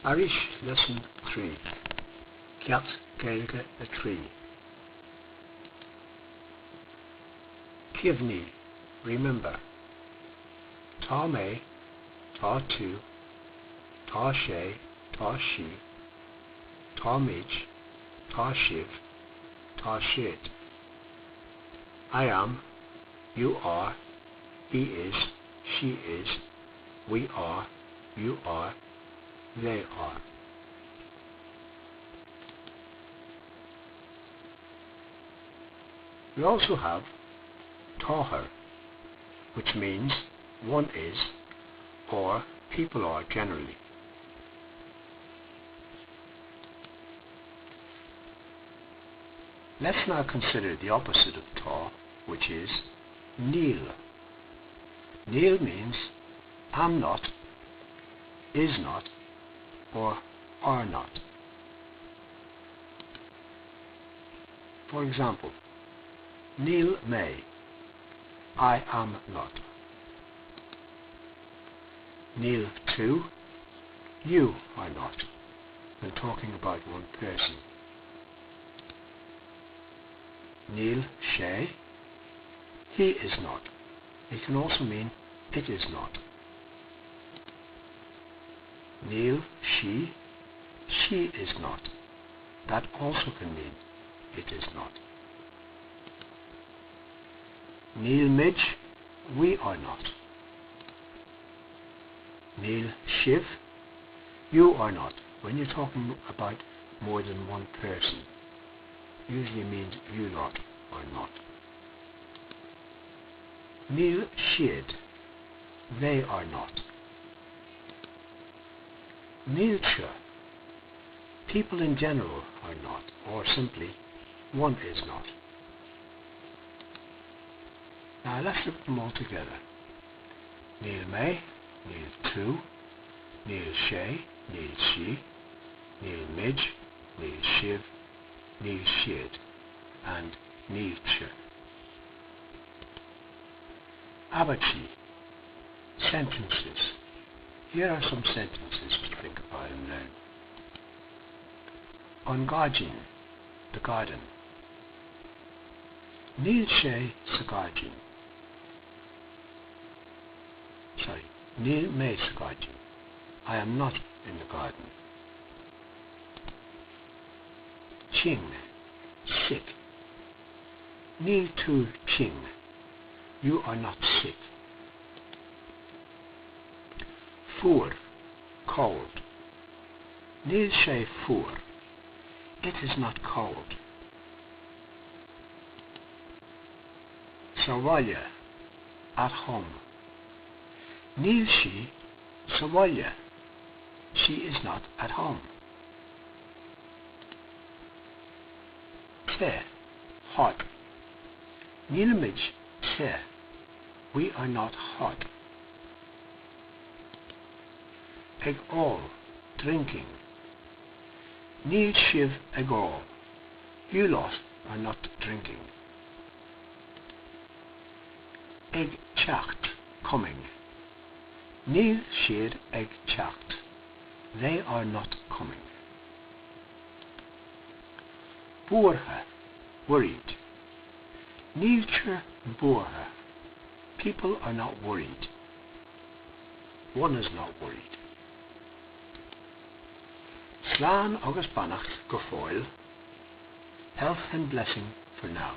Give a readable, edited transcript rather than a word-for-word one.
Irish Lesson 3. Ceacht Gaeilge a tree. Ciamhní, remember. Tá mé, tá tú, tá sé, tá sí, tá míid, tá sibh, tá siad. I am, you are, he is, she is, we are, you are, they are. We also have táthar, which means one is, or people are generally. Let's now consider the opposite of tá, which is níl. Níl means am not, is not, or are not. For example, níl mé, I am not. Níl tú, you are not, when talking about one person. Níl sé, he is not. It can also mean it is not. Níl sí, she is not. That also can mean it is not. Níl mid, we are not. Níl sibh, you are not. When you're talking about more than one person, usually means you lot or not. Níl siad, they are not. Nílse, people in general are not, or simply one is not. Now let's look at them all together. Níl mé, níl tú, níl sé, níl sí, níl mid, níl sibh, níl siad, and nílse. Abachi, sentences. Here are some sentences to think about and learn. An garden, the garden. Níl sé sa garden. Sorry, níl mé sa garden. I am not in the garden. Ching, sick. Níl tú ching. You are not sick. Fuair, cold. Níl sé fuair. It is not cold. Sa bhaile, at home. Níl sí sa bhaile. She is not at home. Te, hot. Níl mid te. We are not hot. Ag all, drinking. Níl sibh ag all. You lot are not drinking. Ag teacht, coming. Níl siad ag teacht. They are not coming. Búrtha, worried. Nílse búrtha. People are not worried. One is not worried. Slán agus bannacht go fóill. Health and blessing for now.